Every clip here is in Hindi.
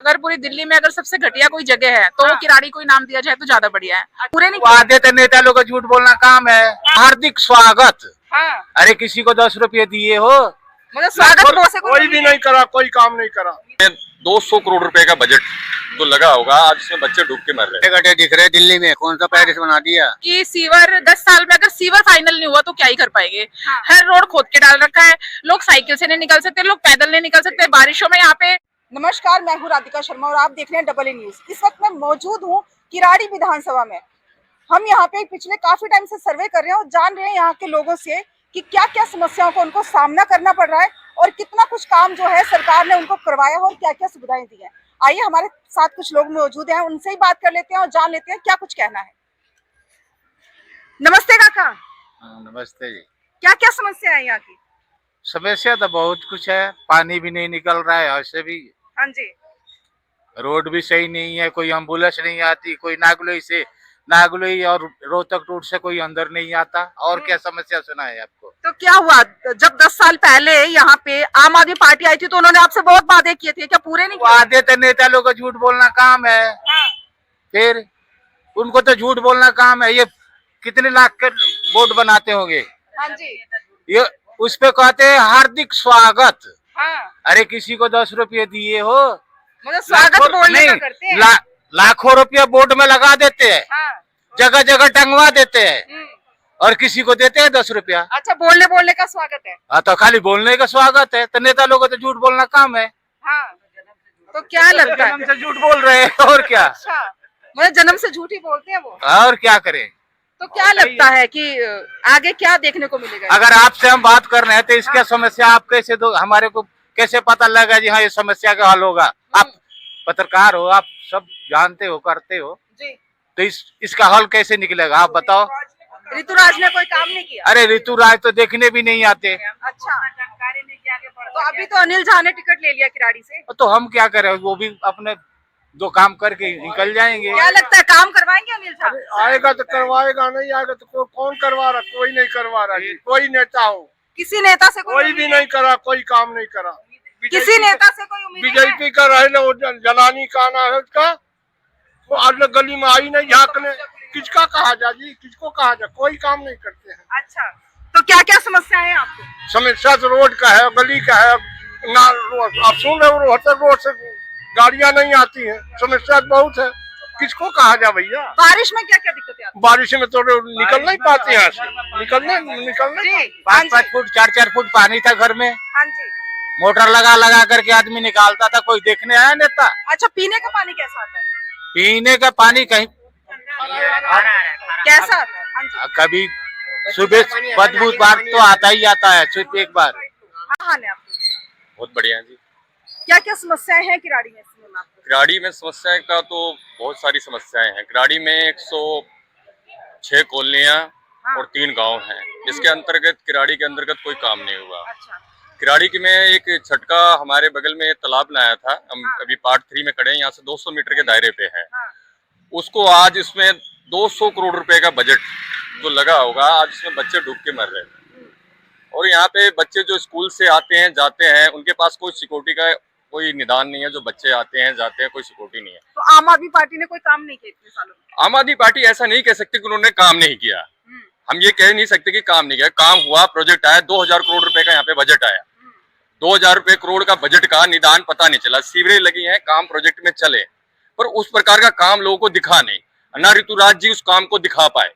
अगर पूरी दिल्ली में अगर सबसे घटिया कोई जगह है तो वो किराड़ी को ही नाम दिया जाए तो ज्यादा बढ़िया है। पूरे नहीं आधे तो नेता लोग का झूठ बोलना काम है। हार्दिक स्वागत। हाँ, अरे किसी को 10 रुपये दिए हो? मतलब स्वागत से कोई भी नहीं करा, कोई काम नहीं करा। 200 करोड़ रुपए का बजट तो लगा होगा, आज इसमें बच्चे डूब के मर रहे हैं। गड्ढे दिख रहे दिल्ली में, कौन सा पेरिस बना दिया कि सीवर 10 साल में अगर सीवर फाइनल नहीं हुआ तो क्या ही कर पाएंगे। हर रोड खोद के डाल रखा है, लोग साइकिल से नहीं निकल सकते, लोग पैदल नहीं निकल सकते बारिशों में। यहाँ पे नमस्कार, मैं हूँ राधिका शर्मा और आप देख रहे हैं डबल ए न्यूज। इस वक्त मैं मौजूद हूँ किराड़ी विधानसभा में। हम यहाँ पे पिछले काफी टाइम से सर्वे कर रहे हैं और जान रहे हैं यहाँ के लोगों से कि क्या क्या समस्याओं को उनको सामना करना पड़ रहा है और कितना कुछ काम जो है सरकार ने उनको करवाया और क्या क्या सुविधाएं दी हैं। आइए हमारे साथ कुछ लोग मौजूद हैं, उनसे ही बात कर लेते हैं और जान लेते हैं क्या कुछ कहना है। नमस्ते काका। नमस्ते जी। क्या क्या समस्या है यहाँ की? समस्या तो बहुत कुछ है, पानी भी नहीं निकल रहा है, ऐसे भी हाँ जी। रोड भी सही नहीं है, कोई एम्बुलेंस नहीं आती, कोई नागलोई और रोहतक रोड से कोई अंदर नहीं आता। और क्या समस्या सुना है आपको? तो क्या हुआ जब 10 साल पहले यहाँ पे आम आदमी पार्टी आई थी तो उन्होंने आपसे बहुत वादे किए थे, क्या पूरे नहीं किए? आधे तो नेता लोग का झूठ बोलना काम है। फिर उनको तो झूठ बोलना काम है। ये कितने लाख के वोट बनाते होंगे? हाँ जी। ये उस पे कहते हैं हार्दिक स्वागत। हाँ, अरे किसी को 10 रुपये दिए हो? मतलब स्वागत बोलने का करते हैं। लाखों रुपया बोर्ड में लगा देते हैं, हाँ। जगह जगह टंगवा देते हैं और किसी को देते हैं 10 रुपया। अच्छा, बोलने का स्वागत है। हाँ, तो खाली बोलने का स्वागत है। तो नेता लोगों को तो झूठ बोलना काम है। हाँ, तो क्या लगता है? जन्म से झूठ बोल रहे हैं और क्या। अच्छा, मतलब जन्म से झूठ ही बोलते हैं वो। और क्या करें? तो क्या लगता है कि आगे क्या देखने को मिलेगा? अगर आपसे हम बात कर रहे हैं तो इसका समस्या आप कैसे दो, हमारे को कैसे पता लगा जी हाँ ये समस्या का हल होगा? आप पत्रकार हो, आप सब जानते हो, करते हो जी। तो इसका हल कैसे निकलेगा आप बताओ? ऋतुराज ने कोई काम नहीं किया? अरे ऋतुराज तो देखने भी नहीं आते। अच्छा, जानकारी नहीं किया। तो अभी तो अनिल झा ने टिकट ले लिया किराड़ी से। तो हम क्या करें, वो भी अपने 2 काम करके निकल जाएंगे। क्या लगता है काम करवाएंगे अनिल झा? आएगा तो करवाएगा, नहीं आएगा तो कौन करवा रहा? कोई नहीं करवा रहा जी। कोई नेता हो, किसी नेता से कोई भी नहीं करा, कोई काम नहीं करा। किसी नेता से कोई उम्मीद नहीं है? बीजेपी का रहे ना, वो जलानी का ना है उसका, वो आज तक गली में आई नहीं झाँकने। किसका कहा जा जी, किसको कहा जा? कोई काम नहीं करते हैं। अच्छा, तो क्या क्या समस्या है आपको? समस्या तो रोड का है, गली का है ना। आप सुन रहे हो, रोहतक रोड से गाड़ियां नहीं आती हैं। समस्या बहुत है, किसको कहा जा भैया? बारिश में क्या क्या दिक्कतें आती बारिश में तो निकल नहीं पाते यहाँ से, निकलने 5-5 फुट 4-4 फुट पानी था घर में। हाँ जी। मोटर लगा करके आदमी निकालता था। कोई देखने आया नेता? अच्छा, पीने का पानी कैसा आता है? पीने का पानी कहीं कैसा आता है? हाँ जी। कभी सुबह बदबू बार तो आता ही आता है, सिर्फ एक बार। हाँ, हाल है आपको? बहुत बढ़िया जी। क्या क्या समस्याएं हैं किराड़ी में? किराड़ी में समस्याएं का तो बहुत सारी समस्याएं हैं। किराड़ी में 106 कॉलोनियां और 3 गांव हैं, जिसके अंतर्गत किराड़ी के अंतर्गत कोई काम नहीं हुआ। अच्छा। किराड़ी की में एक छटका हमारे बगल में तालाब बनाया था, हम अभी पार्ट 3 में खड़े हैं, यहाँ से 200 मीटर के दायरे पे है। उसको आज इसमें 200 करोड़ रुपए का बजट जो लगा होगा, आज इसमें बच्चे डूब के मर रहे हैं। और यहाँ पे बच्चे जो स्कूल से आते हैं जाते हैं, उनके पास कोई सिक्योरिटी का कोई निदान नहीं है। जो बच्चे आते हैं जाते हैं, कोई सिक्योरिटी नहीं है। तो आम आदमी पार्टी ने कोई काम नहीं किया इतने सालों में? आम आदमी पार्टी ऐसा नहीं कह सकती कि उन्होंने काम नहीं किया। हम ये कह नहीं सकते कि काम नहीं किया। काम हुआ, प्रोजेक्ट आया, 2000 करोड़ रुपए का यहाँ पे बजट आया। 2000 करोड़ का बजट का निदान पता नहीं चला। सीवरेज लगी है, काम प्रोजेक्ट में चले, पर उस प्रकार का काम लोगों को दिखा नहीं। ना ऋतुराज जी उस काम को दिखा पाए।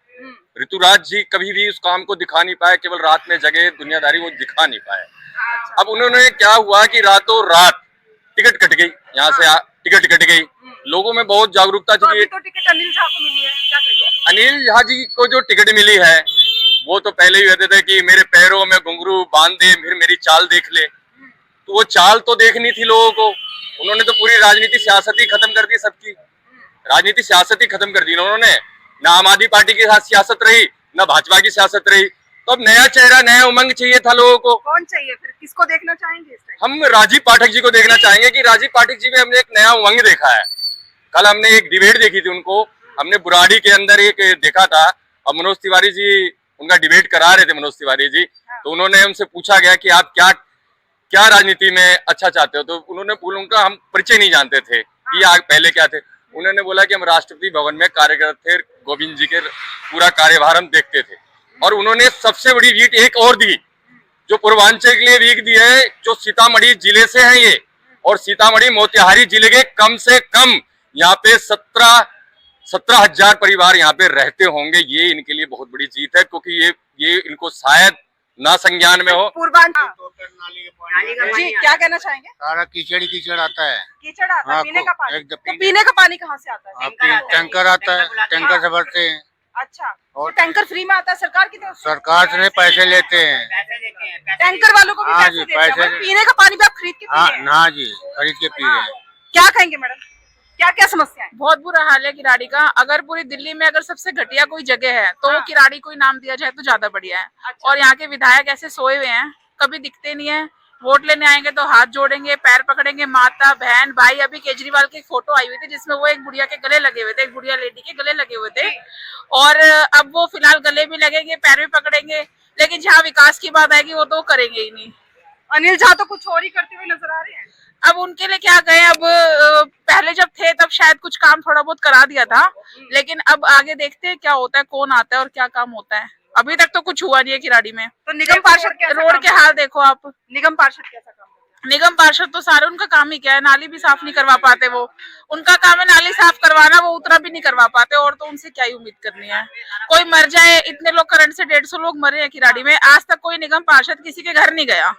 ऋतुराज जी कभी भी उस काम को दिखा नहीं पाए, केवल रात में जगह दुनियादारी वो दिखा नहीं पाए। अब उन्होंने क्या हुआ कि रातों रात टिकट कट गई, यहाँ से टिकट कट गई। लोगों में बहुत जागरूकता तो थी। अभी तो टिकट अनिल झा को मिली है, क्या करिए? अनिल झा जी को जो टिकट मिली है, वो तो पहले ही कहते थे कि मेरे पैरों में घुंघरू बांध दे, फिर मेरी चाल देख ले। तो वो चाल तो देखनी थी लोगों को। उन्होंने तो पूरी राजनीति सियासत ही खत्म कर दी सबकी। राजनीति सियासत ही खत्म कर दी उन्होंने। ना आम आदमी पार्टी के साथ सियासत रही, ना भाजपा की सियासत रही। तो अब नया चेहरा, नया उमंग चाहिए था लोगों को। कौन चाहिए फिर? किसको देखना चाहेंगे इस टाइम? हम राजीव पाठक जी को देखना चाहेंगे कि राजीव पाठक जी में हमने एक नया उमंग देखा है। कल हमने एक डिबेट देखी थी उनको, हमने बुराड़ी के अंदर एक देखा था। और मनोज तिवारी जी उनका डिबेट करा रहे थे, मनोज तिवारी जी। तो उन्होंने उनसे पूछा गया कि आप क्या राजनीति में अच्छा चाहते हो? तो उन्होंने उनका हम परिचय नहीं जानते थे। कि आग पहले क्या थे। उन्होंने बोला कि हम राष्ट्रपति भवन में कार्यरत थे, गोविंद जी के पूरा कार्यभार हम देखते थे। और उन्होंने सबसे बड़ी वीट एक और दी, जो पूर्वांचल के लिए वीक दी है, जो सीतामढ़ी जिले से है ये, और सीतामढ़ी मोतिहारी जिले के कम से कम यहाँ पे 17,000 परिवार यहाँ पे रहते होंगे। ये इनके लिए बहुत बड़ी जीत है, क्योंकि ये इनको शायद ना संज्ञान में हो। पूर्वांचल जी क्या कहना चाहेंगे? सारा कीचड़ ही कीचड़ आता है। कीचड़ आता है, हाँ, पीने का पानी। एकदम तो पीने का पानी कहाँ से आता है? टैंकर आता है, टैंकर से भरते हैं। अच्छा, तो टैंकर फ्री में आता है सरकार की तरफ से? सरकार से पैसे लेते हैं। टैंकर वालों को भी हाँ पैसे जी, देते हैं, पैसे पर पीने का पानी भी आप खरीद के पी हाँ रहे हैं? हाँ जी, खरीद के पी रहे हैं। क्या कहेंगे मैडम, क्या क्या समस्या है? बहुत बुरा हाल है किराड़ी का। अगर पूरी दिल्ली में अगर सबसे घटिया कोई जगह है तो वो हाँ। किराड़ी को ही नाम दिया जाए तो ज्यादा बढ़िया है। अच्छा। और यहाँ के विधायक ऐसे सोए हुए हैं, कभी दिखते नहीं है। वोट लेने आएंगे तो हाथ जोड़ेंगे, पैर पकड़ेंगे, माता बहन भाई। अभी केजरीवाल की एक फोटो आई हुई थी जिसमें वो एक बुढ़िया के गले लगे हुए थे, एक बुढ़िया लेडी के गले लगे हुए थे। और अब वो फिलहाल गले भी लगेंगे, पैर भी पकड़ेंगे, लेकिन जहाँ विकास की बात आएगी वो तो करेंगे ही नहीं। अनिल झा तो कुछ और ही करते हुए नजर आ रहे हैं। अब उनके लिए क्या गए, अब पहले जब थे तब शायद कुछ काम थोड़ा बहुत करा दिया था, लेकिन अब आगे देखते हैं क्या होता है, कौन आता है और क्या काम होता है। अभी तक तो कुछ हुआ नहीं है किराड़ी में। तो निगम पार्षद कैसा रोड काम के हाल देखो आप। निगम पार्षद कैसा काम करते निगम पार्षद तो सारे, उनका काम ही क्या है, नाली भी साफ नहीं करवा पाते वो। उनका काम है नाली साफ करवाना, वो उतना भी नहीं करवा पाते। और तो उनसे क्या ही उम्मीद करनी है। कोई मर जाए, इतने लोग करंट से 150 लोग मरे हैं किराड़ी में, आज तक कोई निगम पार्षद किसी के घर नहीं गया। हैं?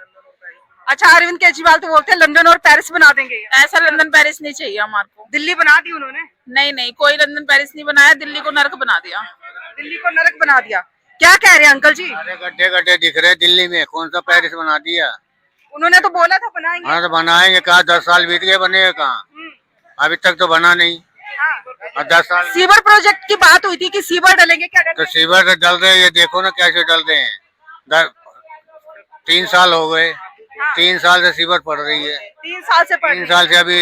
अच्छा, अरविंद केजरीवाल तो बोलते हैं लंदन और पेरिस बना देंगे। ऐसा लंदन पेरिस नहीं चाहिए हमारे को। दिल्ली बना दी उन्होंने, नहीं नहीं, कोई लंदन पेरिस नहीं बनाया, दिल्ली को नर्क बना दिया। दिल्ली को नरक बना दिया। क्या कह रहे हैं अंकल जी? सारे गड्ढे गड्ढे दिख रहे हैं दिल्ली में, कौन सा पेरिस बना दिया? उन्होंने तो बोला था बनाएंगे। हाँ तो बनाएंगे, कहा 10 साल बीत गए, बनेगा कहाँ? अभी तक तो बना नहीं। हाँ। और 10 साल सीवर प्रोजेक्ट की बात हुई थी कि सीवर डलेंगे, क्या तो डलेंगे? सीवर से डल रहे हैं, ये देखो ना कैसे डल रहे हैं। 3 साल हो गए, 3 साल से सीवर पड़ रही है। 3 साल से पढ़ 3 रहे साल से अभी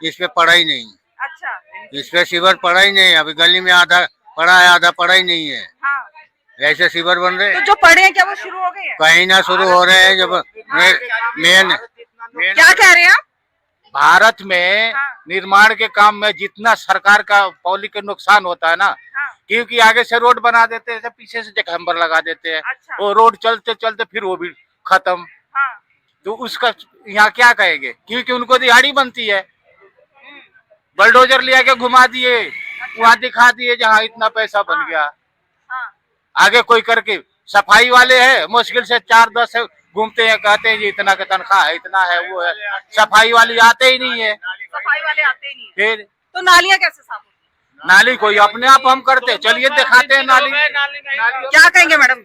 इसमें पड़ा ही नहीं। हैं। अच्छा। इस पे सीवर पड़ा ही नहीं। अभी गली में आधा पड़ा है, आधा पड़ा ही नहीं है। हाँ। ऐसे सीवर बन रहे तो हैं। जो पढ़े हैं क्या वो शुरू हो गए हैं? कहीं ना शुरू हो रहे हैं। जब मेन क्या कह रहे हैं आप? भारत में हाँ। निर्माण के काम में जितना सरकार का पब्लिक का नुकसान होता है ना, हाँ। क्योंकि आगे से रोड बना देते हैं, पीछे से जगहम्बर लगा देते हैं। अच्छा। वो रोड चलते चलते फिर वो भी खत्म। हाँ। तो उसका यहाँ क्या कहेंगे, क्योंकि उनको दिहाड़ी बनती है। बलडोजर ले आके घुमा दिए, वहाँ दिखा दिए जहाँ इतना पैसा बन गया। हाँ। आगे कोई करके सफाई वाले हैं, मुश्किल से 4-10 घूमते हैं, कहते हैं जी इतना का तनख्वाह है, इतना है, वो है। सफाई वाली आते ही नहीं है। सफाई वाले आते ही नहीं है। फिर तो नालियाँ कैसे साफ होती नाली कोई अपने आप हम करते हैं, चलिए दिखाते हैं नाली। हैं? क्या कहेंगे मैडम,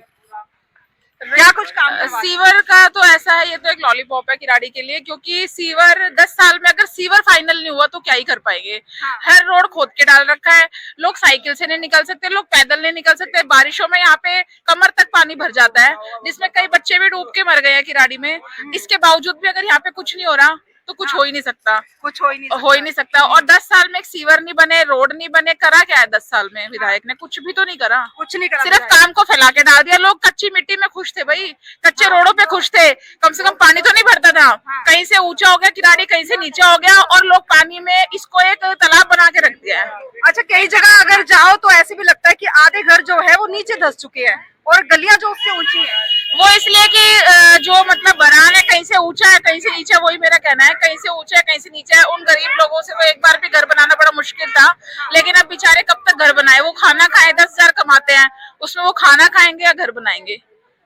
क्या कुछ काम करवा रहे हैं? सीवर का तो ऐसा है, ये तो एक लॉलीपॉप है किराड़ी के लिए, क्योंकि सीवर 10 साल में अगर सीवर फाइनल नहीं हुआ तो क्या ही कर पाएंगे। हाँ। हर रोड खोद के डाल रखा है, लोग साइकिल से नहीं निकल सकते, लोग पैदल नहीं निकल सकते। बारिशों में यहाँ पे कमर तक पानी भर जाता है, जिसमें कई बच्चे भी डूब के मर गए हैं किराड़ी में। इसके बावजूद भी अगर यहाँ पे कुछ नहीं हो रहा तो कुछ हो ही नहीं सकता, कुछ हो ही नहीं हो ही नहीं सकता। और 10 साल में एक सीवर नहीं बने, रोड नहीं बने, करा क्या है 10 साल में? विधायक ने कुछ भी तो नहीं करा, कुछ नहीं करा। सिर्फ काम को फैला के डाल दिया। लोग कच्ची मिट्टी में खुश थे भाई, कच्चे रोडों पे खुश थे, कम से कम पानी तो नहीं भरता था। कहीं से ऊंचा हो गया किराड़ी, कहीं से नीचा हो गया, और लोग पानी में इसको एक तालाब बना के रख दिया है। अच्छा, कई जगह अगर जाओ तो ऐसे भी लगता है कि आधे घर जो है वो नीचे धंस चुके हैं और गलियां जो उससे ऊंची हैं। वो इसलिए कि जो मतलब बरान है, कहीं से ऊंचा है कहीं से नीचा, वही मेरा कहना है। कहीं से ऊंचा है कहीं से नीचा है। उन गरीब लोगों से तो एक बार भी घर बनाना बड़ा मुश्किल था, लेकिन अब बेचारे कब तक घर बनाए? वो खाना खाए, 10,000 कमाते हैं, उसमें वो खाना खाएंगे या घर बनाएंगे?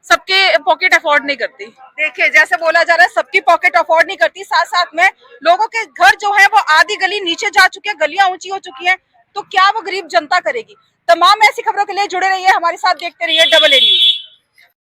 सबके पॉकेट अफोर्ड नहीं करती। देखिए, जैसे बोला जा रहा है सबकी पॉकेट अफोर्ड नहीं करती, साथ साथ में लोगों के घर जो है वो आधी गली नीचे जा चुके हैं, गलियां ऊंची हो चुकी हैं। तो क्या वो गरीब जनता करेगी? तमाम ऐसी खबरों के लिए जुड़े रहिए हमारे साथ, देखते रहिए AA न्यूज़।